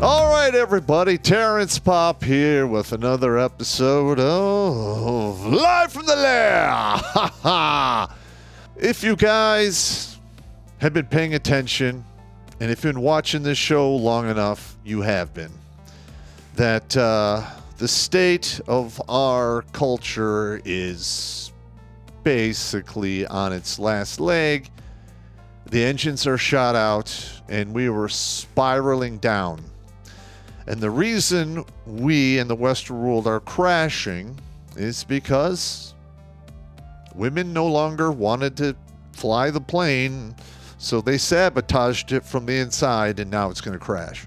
All right, everybody. Terrence Popp here with another episode of Live from the Lair. If you guys have been paying attention, and if you've been watching this show long enough, you have been, that the state of our culture is basically on its last leg. The engines are shot out, and we were spiraling down. And the reason we in the Western world are crashing is because women no longer wanted to fly the plane, so they sabotaged it from the inside, and now it's going to crash.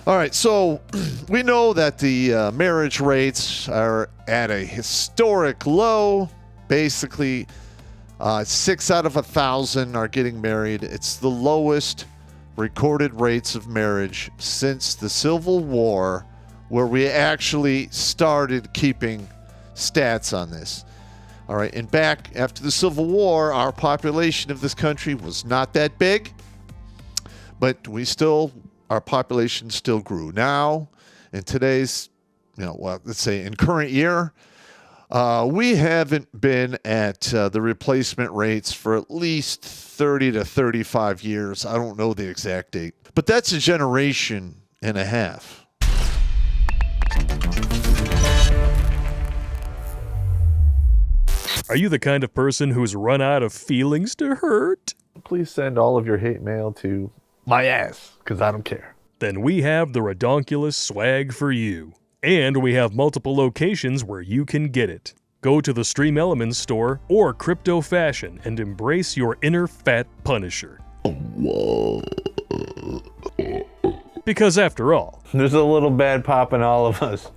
All right, so we know that the marriage rates are at a historic low. Basically, 6 out of 1,000 are getting married. It's the lowest recorded rates of marriage since the Civil War, where we actually started keeping stats on this. All right, and back after the Civil War, our population of this country was not that big, but our population still grew. Now, in today's, let's say in current year, we haven't been at the replacement rates for at least 30 to 35 years. I don't know the exact date, but that's a generation and a half. Are you the kind of person who's run out of feelings to hurt? Please send all of your hate mail to my ass, because I don't care. Then we have the Redonkulas swag for you. And we have multiple locations where you can get it. Go to the Stream Elements store or Crypto Fashion and embrace your inner fat punisher. Because after all, there's a little bad pop in all of us.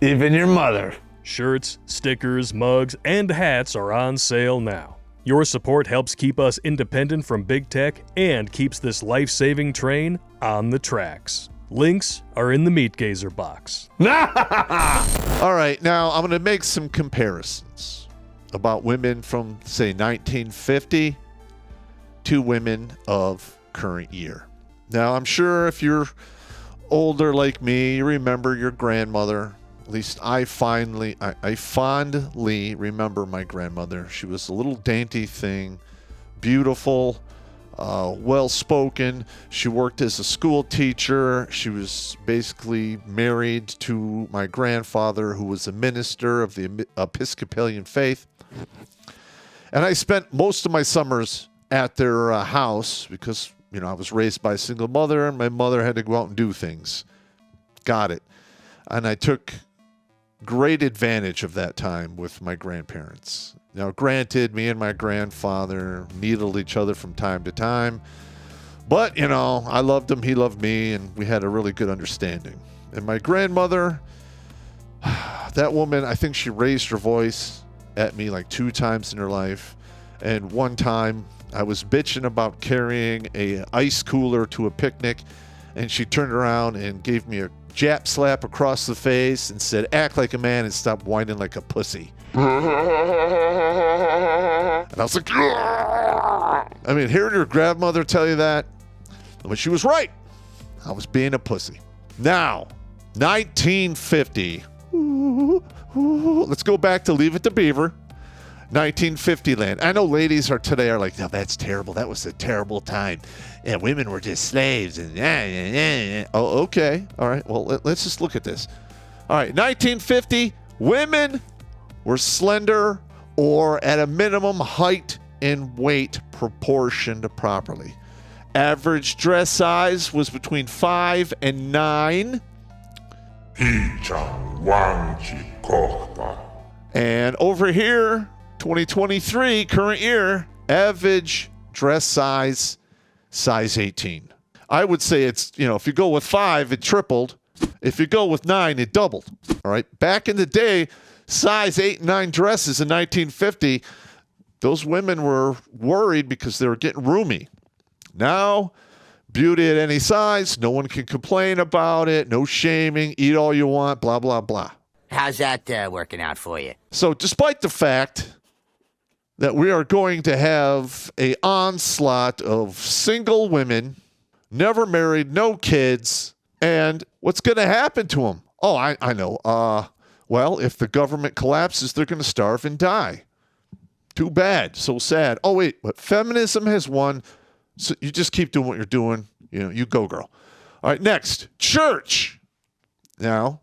Even your mother. Shirts, stickers, mugs, and hats are on sale now. Your support helps keep us independent from big tech and keeps this life-saving train on the tracks. Links are in the Meat Gazer box. All right, now I'm going to make some comparisons about women from, say, 1950 to women of current year. Now, I'm sure if you're older like me, you remember your grandmother. At least I fondly remember my grandmother. She was a little dainty thing, beautiful, well-spoken. She worked as a school teacher. She was basically married to my grandfather, who was a minister of the Episcopalian faith. And I spent most of my summers at their house because, I was raised by a single mother, and my mother had to go out and do things. Got it. And I took great advantage of that time with my grandparents. Now, granted, me and my grandfather needled each other from time to time, but, I loved him, he loved me, and we had a really good understanding. And my grandmother, that woman, I think she raised her voice at me like 2 times in her life, and one time I was bitching about carrying a ice cooler to a picnic, and she turned around and gave me a jap slap across the face and said, "Act like a man and stop whining like a pussy." And I was like, "Ugh." I mean, hearing your grandmother tell you that, but she was right. I was being a pussy. Now, 1950. Let's go back to Leave It to Beaver. 1950 land. I know ladies are like, "No, that's terrible. That was a terrible time. And women were just slaves." And Oh, okay. All right. Well, let's just look at this. All right. 1950, women were slender or at a minimum height and weight proportioned properly. Average dress size was between 5 and 9. And over here, 2023, current year, average dress size 18. I would say it's, if you go with 5, it tripled. If you go with 9, it doubled. All right. Back in the day, size 8 and 9 dresses in 1950, those women were worried because they were getting roomy. Now, beauty at any size, no one can complain about it, no shaming, eat all you want, blah, blah, blah. How's that working out for you? So despite the fact that we are going to have an onslaught of single women, never married, no kids, And what's going to happen to them? Oh, I know. Well, if the government collapses, they're going to starve and die. Too bad. So sad. Oh, wait, but feminism has won. So you just keep doing what you're doing. You know, you go, girl. All right, next, church. Now,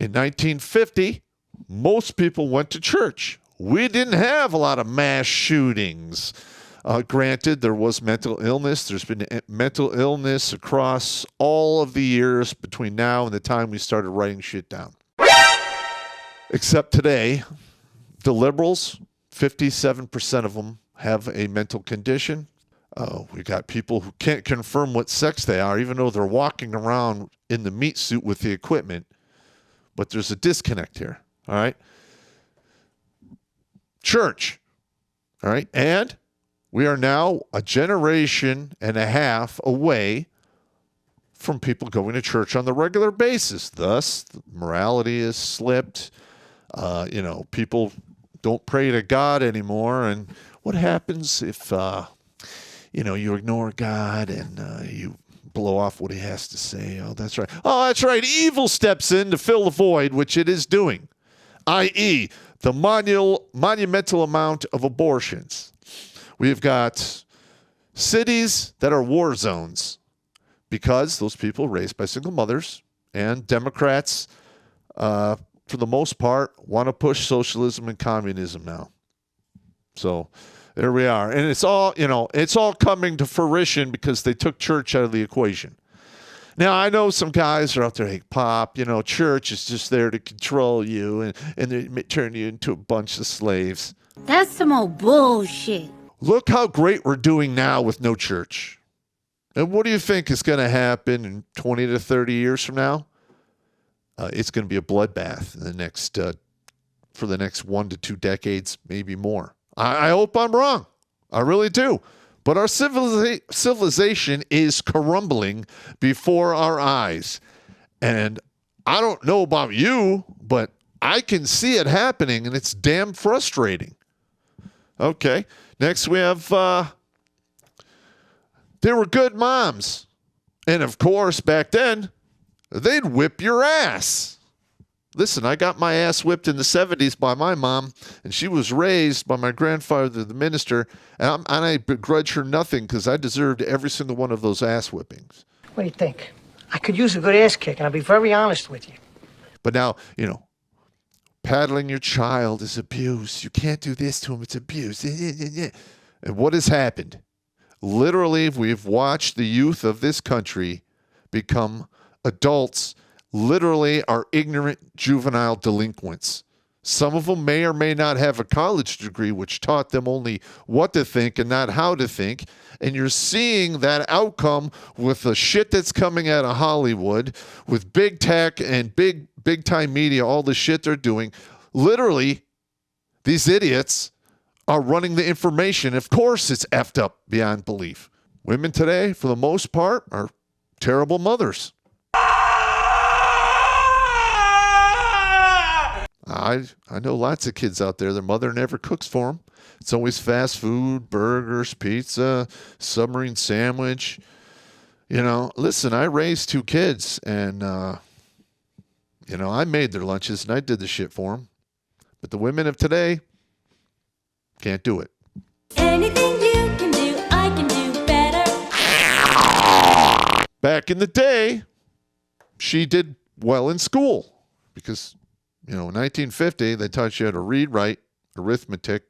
in 1950, most people went to church. We didn't have a lot of mass shootings. Granted, there was mental illness. There's been mental illness across all of the years between now and the time we started writing shit down. Except today, the liberals, 57% of them have a mental condition. We got people who can't confirm what sex they are, even though they're walking around in the meat suit with the equipment. But there's a disconnect here, all right? Church, all right? And we are now a generation and a half away from people going to church on the regular basis. Thus, morality has slipped. People don't pray to God anymore. And what happens if, you ignore God and you blow off what he has to say? Oh, that's right. Oh, that's right. Evil steps in to fill the void, which it is doing, i.e., the monumental amount of abortions. We've got cities that are war zones because those people raised by single mothers, and Democrats, for the most part, want to push socialism and communism now. So there we are. And it's all coming to fruition because they took church out of the equation. Now, I know some guys are out there, hey, Popp, church is just there to control you and they turn you into a bunch of slaves. That's some old bullshit. Look how great we're doing now with no church. And what do you think is going to happen in 20 to 30 years from now? It's going to be a bloodbath for the next 1 to 2 decades, maybe more. I hope I'm wrong. I really do. But our civilization is crumbling before our eyes. And I don't know about you, but I can see it happening, and it's damn frustrating. Okay. Next, we have, they were good moms. And, of course, back then, they'd whip your ass. Listen, I got my ass whipped in the 70s by my mom, and she was raised by my grandfather, the minister, and I begrudge her nothing because I deserved every single one of those ass whippings. What do you think? I could use a good ass kick, and I'll be very honest with you. But now, paddling your child is abuse. You can't do this to him. It's abuse. And what has happened? Literally, we've watched the youth of this country become adults, literally are ignorant juvenile delinquents. Some of them may or may not have a college degree, which taught them only what to think and not how to think. And you're seeing that outcome with the shit that's coming out of Hollywood, with big tech and big time media, all the shit they're doing. Literally, these idiots are running the information. Of course, it's effed up beyond belief. Women today, for the most part, are terrible mothers. I know lots of kids out there, their mother never cooks for them. It's always fast food, burgers, pizza, submarine sandwich. Listen, I raised 2 kids, and, I made their lunches, and I did the shit for them. But the women of today can't do it. Anything you can do, I can do better. Back in the day, she did well in school because, in 1950, they taught you how to read, write, arithmetic,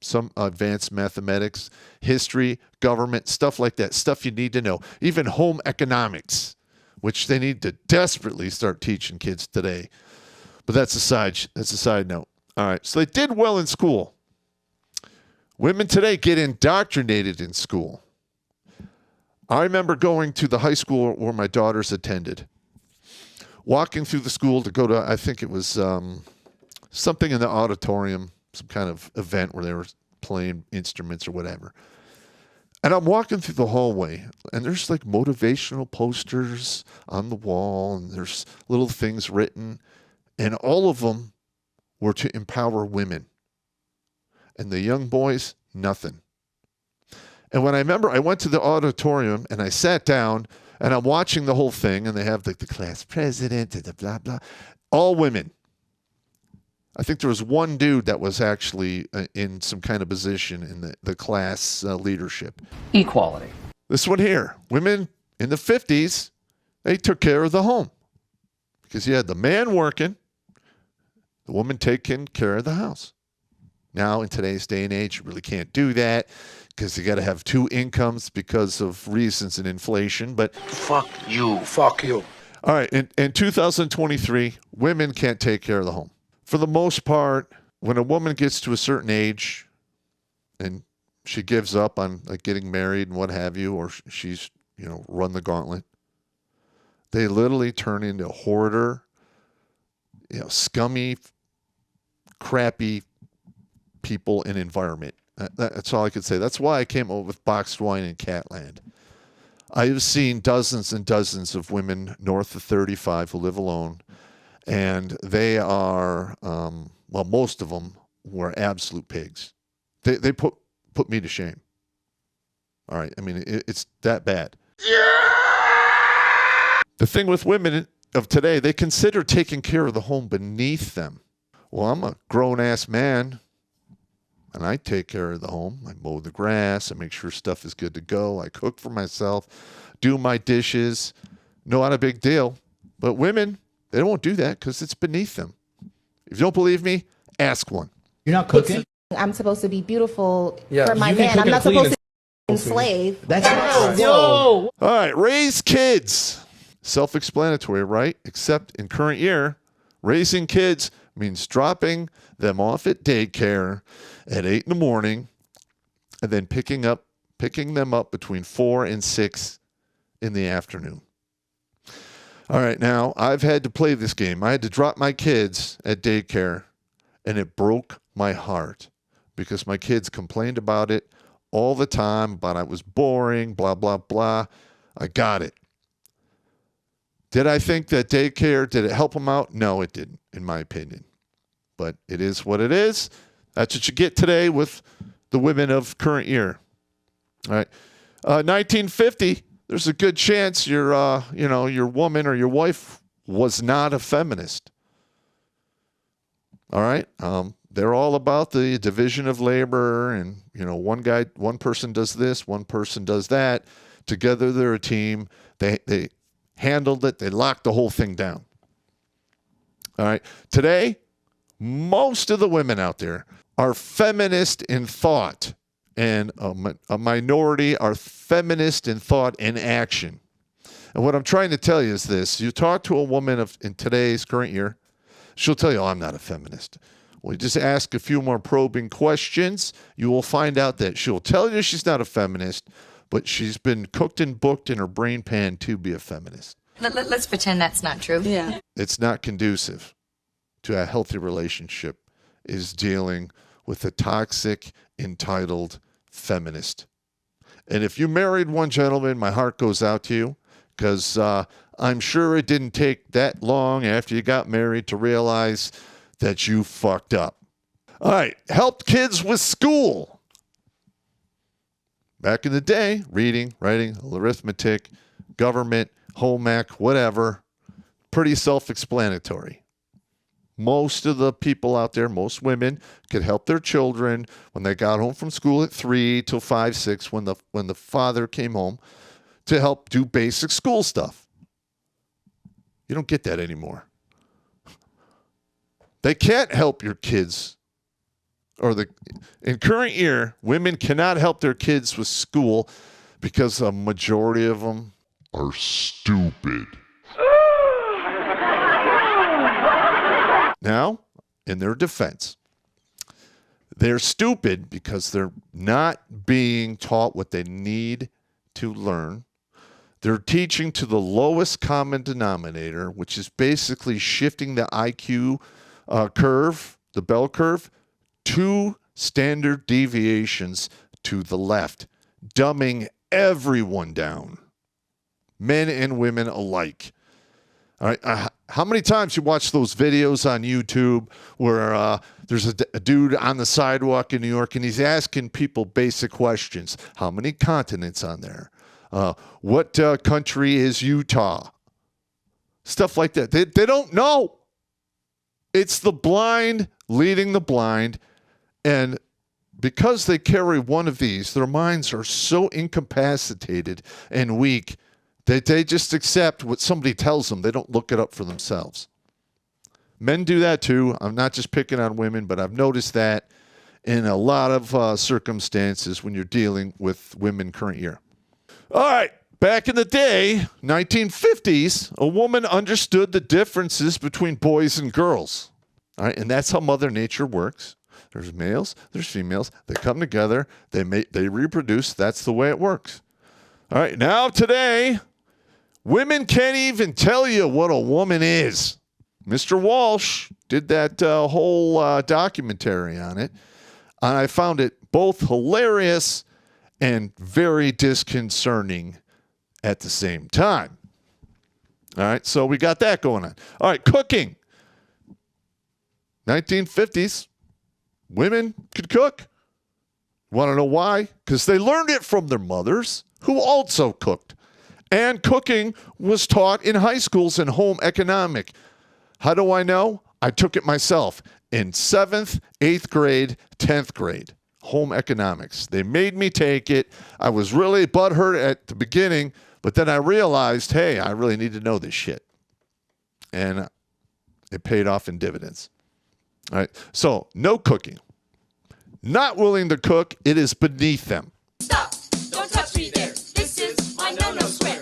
some advanced mathematics, history, government, stuff like that, stuff you need to know. Even home economics, which they need to desperately start teaching kids today. But that's a side note. All right, so they did well in school. Women today get indoctrinated in school. I remember going to the high school where my daughters attended, walking through the school to go to, I think it was something in the auditorium, some kind of event where they were playing instruments or whatever. And I'm walking through the hallway, and there's like motivational posters on the wall, and there's little things written, and all of them were to empower women. And the young boys, nothing. And when I remember I went to the auditorium and I sat down, And I'm watching the whole thing, and they have the class president and the blah, blah. All women. I think there was one dude that was actually in some kind of position in the class leadership. Equality. This one here. Women in the 50s, they took care of the home. Because you had the man working, the woman taking care of the house. Now, in today's day and age, you really can't do that because you got to have two incomes because of reasons in inflation. But Fuck you. Fuck you. all right, in 2023, women can't take care of the home. For the most part, when a woman gets to a certain age and she gives up on like getting married and what have you, or she's, run the gauntlet, they literally turn into hoarder, scummy, crappy people and environment. That's all I could say. That's why I came up with boxed wine in Catland. I have seen dozens and dozens of women north of 35 who live alone, and they are, most of them were absolute pigs. They put me to shame. All right, I mean, it's that bad. The thing with women of today, they consider taking care of the home beneath them. Well, I'm a grown-ass man, and I take care of the home. I mow the grass. I make sure stuff is good to go. I cook for myself, do my dishes. Not a big deal. But women, they won't do that because it's beneath them. If you don't believe me, ask one. You're not cooking? I'm supposed to be beautiful Yeah, for my you can man. cook I'm and not clean supposed to enslave. That's No. Whoa. All right, raise kids. Self-explanatory, right? Except in current year, raising kids means dropping them off at daycare at 8 in the morning and then picking them up between 4 and 6 in the afternoon. All right, now I've had to play this game. I had to drop my kids at daycare, and it broke my heart because my kids complained about it all the time, about it was boring, blah, blah, blah. I got it. Did I think that daycare, did it help them out? No, it didn't, in my opinion. But it is what it is. That's what you get today with the women of current year. All right. 1950, there's a good chance your woman or your wife was not a feminist. All right. They're all about the division of labor and, one person does this, one person does that. Together they're a team. They handled it. They locked the whole thing down. All right. Today, most of the women out there are feminist in thought, and a minority are feminist in thought and action. And what I'm trying to tell you is this. You talk to a woman in today's current year, she'll tell you, I'm not a feminist. Well, you just ask a few more probing questions. You will find out that she'll tell you she's not a feminist, but she's been cooked and booked in her brain pan to be a feminist. Let's pretend that's not true. Yeah. It's not conducive to a healthy relationship, is dealing with a toxic, entitled feminist. And if you married one, gentleman, my heart goes out to you, because I'm sure it didn't take that long after you got married to realize that you fucked up. All right, helped kids with school. Back in the day, reading, writing, arithmetic, government, home ec, whatever, pretty self-explanatory. Most of the people out there, most women, could help their children when they got home from school at 3 till 5, 6, when the father came home, to help do basic school stuff. You don't get that anymore. They can't help your kids. In current year, women cannot help their kids with school because a majority of them are stupid. Now, in their defense, they're stupid because they're not being taught what they need to learn. They're teaching to the lowest common denominator, which is basically shifting the IQ curve, the bell curve, 2 standard deviations to the left, dumbing everyone down, men and women alike. All right, how many times you watch those videos on YouTube where there's a dude on the sidewalk in New York and he's asking people basic questions? How many continents on there? What country is Utah? Stuff like that. They don't know. It's the blind leading the blind. And because they carry one of these, their minds are so incapacitated and weak that they just accept what somebody tells them. They don't look it up for themselves. Men do that too. I'm not just picking on women, but I've noticed that in a lot of circumstances when you're dealing with women current year. All right. Back in the day, 1950s, a woman understood the differences between boys and girls. All right. And that's how Mother Nature works. There's males, there's females. They come together. They reproduce. That's the way it works. All right. Now today, women can't even tell you what a woman is. Mr. Walsh did that whole documentary on it. And I found it both hilarious and very disconcerting at the same time. All right, so we got that going on. All right, cooking. 1950s, women could cook. Want to know why? Because they learned it from their mothers, who also cooked. And cooking was taught in high schools and home economic. How do I know? I took it myself in 7th, 8th grade, 10th grade. Home economics. They made me take it. I was really butthurt at the beginning, but then I realized, hey, I really need to know this shit. And it paid off in dividends. All right. So, no cooking. Not willing to cook, it is beneath them. Stop! Don't touch me there. This is my no-no square.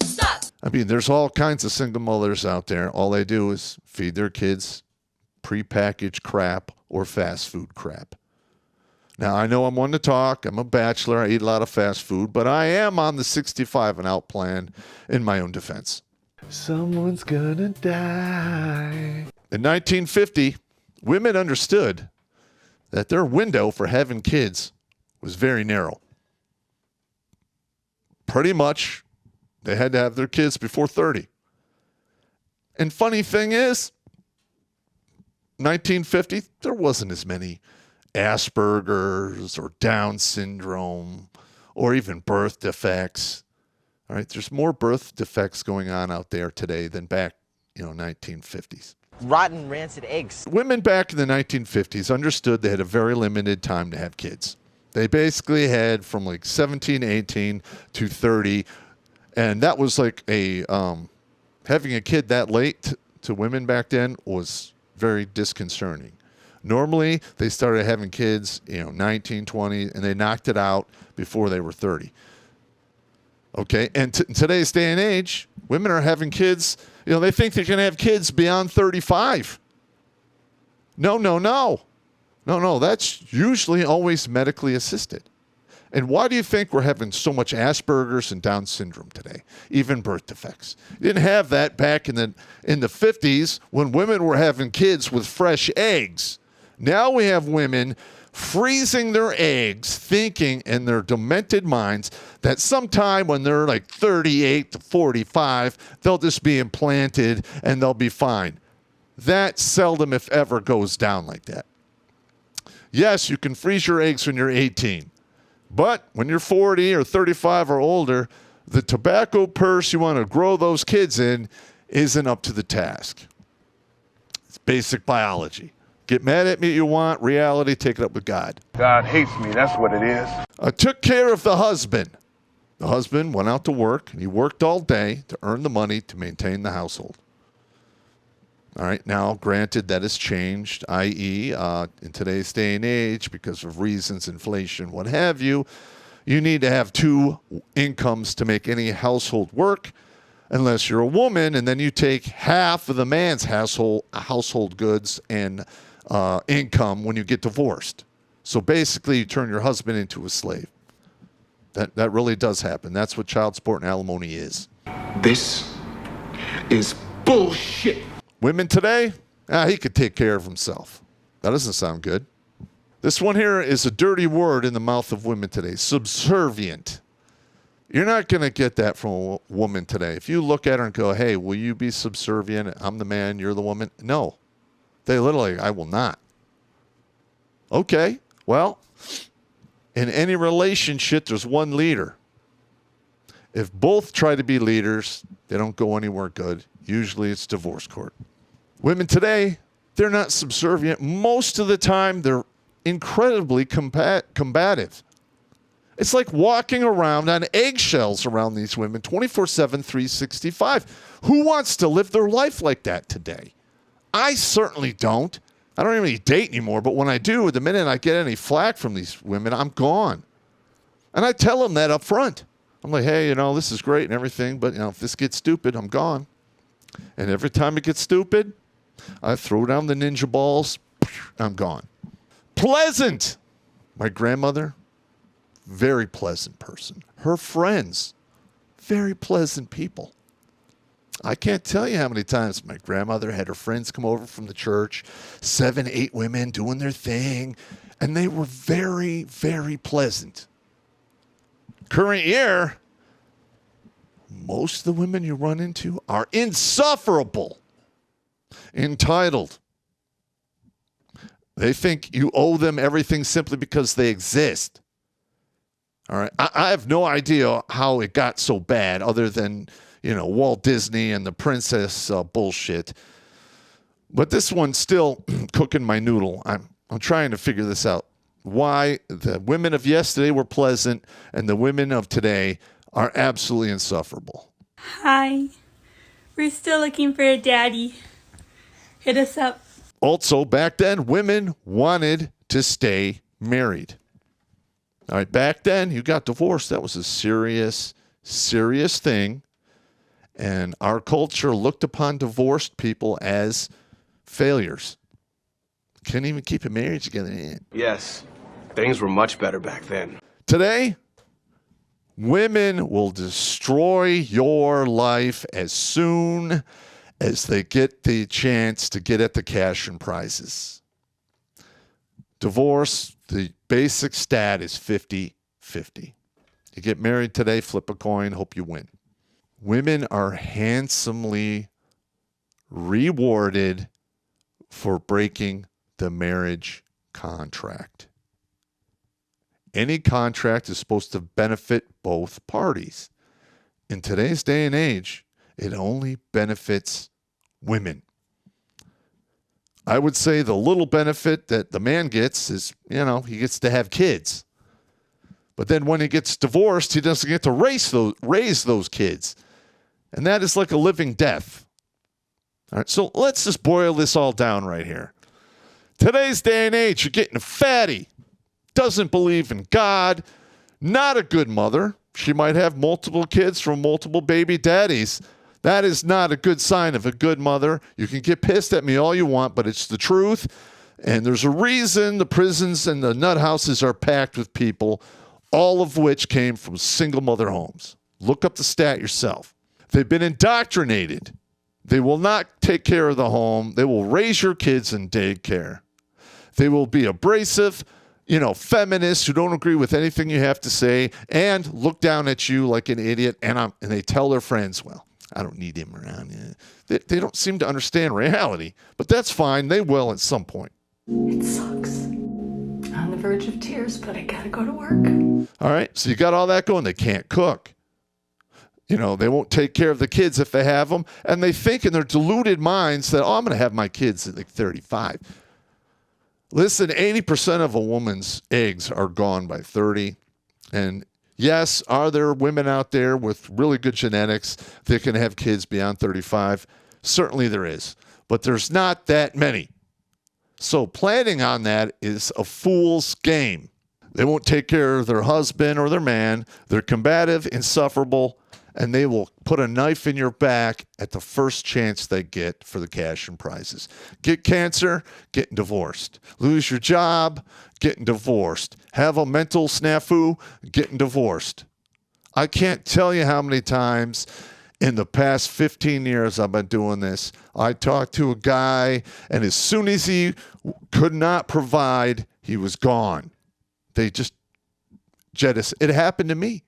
Stop! I mean, there's all kinds of single mothers out there. All they do is feed their kids prepackaged crap or fast food crap. Now, I know I'm one to talk. I'm a bachelor. I eat a lot of fast food, but I am on the 65 and out plan in my own defense. Someone's gonna die. In 1950, women understood that their window for having kids was very narrow. Pretty much, they had to have their kids before 30. And funny thing is, 1950, there wasn't as many Asperger's or Down syndrome or even birth defects. All right, there's more birth defects going on out there today than back, 1950s. Rotten, rancid eggs. Women back in the 1950s understood they had a very limited time to have kids. They basically had from like 17, 18 to 30, and that was like a having a kid that late to women back then was very disconcerting. Normally, they started having kids, 19, 20, and they knocked it out before they were 30. Okay, and in today's day and age, women are having kids, they think they can have kids beyond 35. No, that's usually always medically assisted. And why do you think we're having so much Asperger's and Down syndrome today? Even birth defects. You didn't have that back in the 50s when women were having kids with fresh eggs. Now we have women freezing their eggs, thinking in their demented minds that sometime when they're like 38 to 45, they'll just be implanted and they'll be fine. That seldom, if ever, goes down like that. Yes, you can freeze your eggs when you're 18. But when you're 40 or 35 or older, the tobacco purse you want to grow those kids in isn't up to the task. It's basic biology. Get mad at me if you want. Reality, take it up with God. God hates me. That's what it is. I took care of the husband. The husband went out to work, and he worked all day to earn the money to maintain the household. All right, now, granted, that has changed, i.e., in today's day and age, because of reasons, inflation, what have you, you need to have two incomes to make any household work, unless you're a woman, and then you take half of the man's household goods and income when you get divorced. So basically, you turn your husband into a slave. That really does happen. That's what child support and alimony is. This is bullshit. Women today, he could take care of himself. That doesn't sound good. This one here is a dirty word in the mouth of women today. Subservient. You're not going to get that from a woman today. If you look at her and go, hey, will you be subservient? I'm the man, you're the woman. No. They literally, I will not. Okay, well, in any relationship, there's one leader. If both try to be leaders, they don't go anywhere good. Usually it's divorce court. Women today, they're not subservient. Most of the time, they're incredibly combative. It's like walking around on eggshells around these women 24/7, 365. Who wants to live their life like that today? I certainly don't. I don't even date anymore, but when I do, the minute I get any flack from these women, I'm gone. And I tell them that up front. I'm like, hey, this is great and everything, but, if this gets stupid, I'm gone. And every time it gets stupid, I throw down the ninja balls, I'm gone. Pleasant. My grandmother, very pleasant person. Her friends, very pleasant people. I can't tell you how many times my grandmother had her friends come over from the church, 7, 8 women doing their thing, and they were very, very pleasant. Current year, most of the women you run into are insufferable, entitled. They think you owe them everything simply because they exist. All right. I have no idea how it got so bad other than, Walt Disney and the princess bullshit. But this one's still cooking my noodle. I'm trying to figure this out. Why the women of yesterday were pleasant and the women of today are absolutely insufferable. Hi. We're still looking for a daddy. Hit us up. Also, back then, women wanted to stay married. All right, back then, you got divorced. That was a serious, serious thing. And our culture looked upon divorced people as failures. Couldn't even keep a marriage together. Yes, things were much better back then. Today, women will destroy your life as soon as they get the chance to get at the cash and prizes. Divorce, the basic stat is 50-50. You get married today, flip a coin, hope you win. Women are handsomely rewarded for breaking the marriage contract. Any contract is supposed to benefit both parties. In today's day and age, it only benefits women. I would say the little benefit that the man gets is, he gets to have kids. But then when he gets divorced, he doesn't get to raise those kids. And that is like a living death. All right, so let's just boil this all down right here. Today's day and age, you're getting a fatty. Doesn't believe in God. Not a good mother. She might have multiple kids from multiple baby daddies. That is not a good sign of a good mother. You can get pissed at me all you want, but it's the truth. And there's a reason the prisons and the nut houses are packed with people, all of which came from single mother homes. Look up the stat yourself. They've been indoctrinated. They will not take care of the home. They will raise your kids in daycare. They will be abrasive, feminists who don't agree with anything you have to say and look down at you like an idiot. And they tell their friends, well, I don't need him around. They don't seem to understand reality, but that's fine. They will at some point. It sucks. On the verge of tears, but I gotta go to work. All right, so you got all that going. They can't cook. They won't take care of the kids if they have them. And they think in their deluded minds that, I'm going to have my kids at like 35. Listen, 80% of a woman's eggs are gone by 30. And yes, are there women out there with really good genetics that can have kids beyond 35? Certainly there is. But there's not that many. So planning on that is a fool's game. They won't take care of their husband or their man. They're combative, insufferable, and they will put a knife in your back at the first chance they get for the cash and prizes. Get cancer, getting divorced. Lose your job, getting divorced. Have a mental snafu, getting divorced. I can't tell you how many times in the past 15 years I've been doing this. I talked to a guy, and as soon as he could not provide, he was gone. They just jettisoned. It happened to me.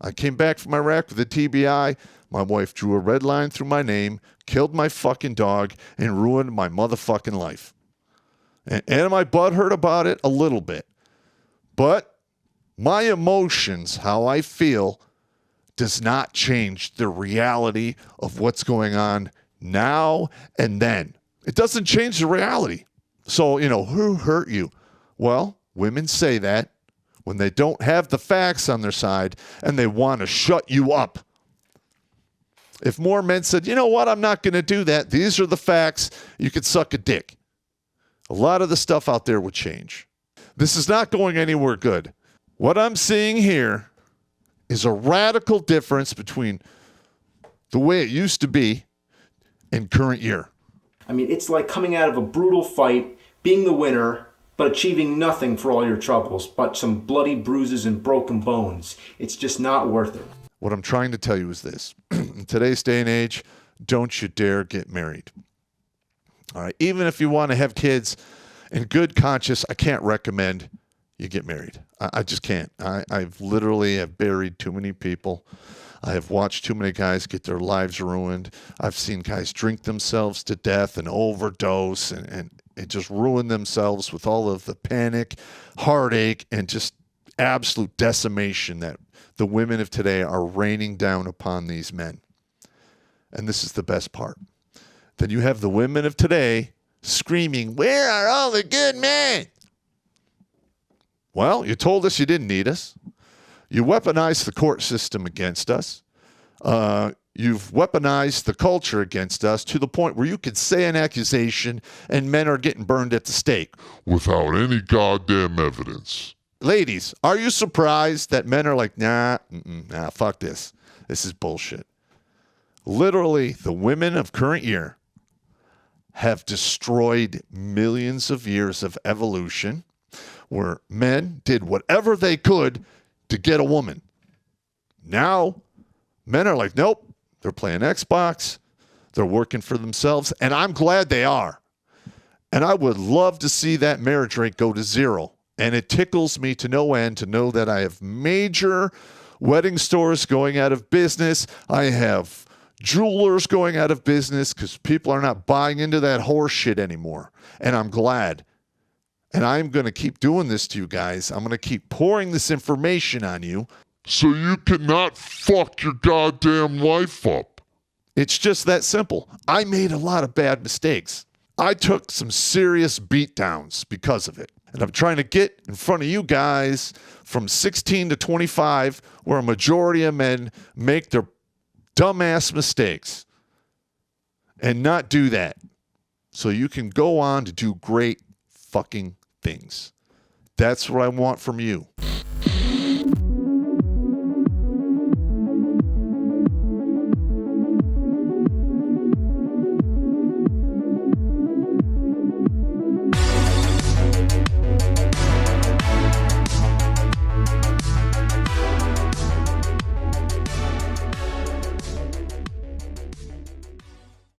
I came back from Iraq with a TBI. My wife drew a red line through my name, killed my fucking dog, and ruined my motherfucking life. And my butt hurt about it a little bit. But My emotions, how I feel, does not change the reality of what's going on now and then. It doesn't change the reality. So, who hurt you? Well, women say that when they don't have the facts on their side and they want to shut you up. If more men said, you know what, I'm not going to do that. These are the facts. You could suck a dick. A lot of the stuff out there would change. This is not going anywhere good. What I'm seeing here is a radical difference between the way it used to be and current year. I mean, it's like coming out of a brutal fight, being the winner, but achieving nothing for all your troubles, but some bloody bruises and broken bones. It's just not worth it. What I'm trying to tell you is this. In today's day and age, don't you dare get married. All right. Even if you want to have kids in good conscience, I can't recommend you get married. I just can't. I've literally have buried too many people. I have watched too many guys get their lives ruined. I've seen guys drink themselves to death and overdose and just ruin themselves with all of the panic, heartache, and just absolute decimation that the women of today are raining down upon these men. And this is the best part. Then you have the women of today screaming, "Where are all the good men?" Well, you told us you didn't need us. You weaponized the court system against us. You've weaponized the culture against us to the point where you could say an accusation and men are getting burned at the stake without any goddamn evidence. Ladies, are you surprised that men are like, nah, fuck this. This is bullshit. Literally, the women of current year have destroyed millions of years of evolution where men did whatever they could to get a woman. Now, men are like, nope, they're playing Xbox, they're working for themselves, and I'm glad they are. And I would love to see that marriage rate go to zero. And it tickles me to no end to know that I have major wedding stores going out of business. I have jewelers going out of business because people are not buying into that horse shit anymore. And I'm glad. And I'm going to keep doing this to you guys. I'm going to keep pouring this information on you. So you cannot fuck your goddamn life up. It's just that simple. I made a lot of bad mistakes. I took some serious beatdowns because of it. And I'm trying to get in front of you guys from 16 to 25, where a majority of men make their dumbass mistakes and not do that. So you can go on to do great fucking things. That's what I want from you.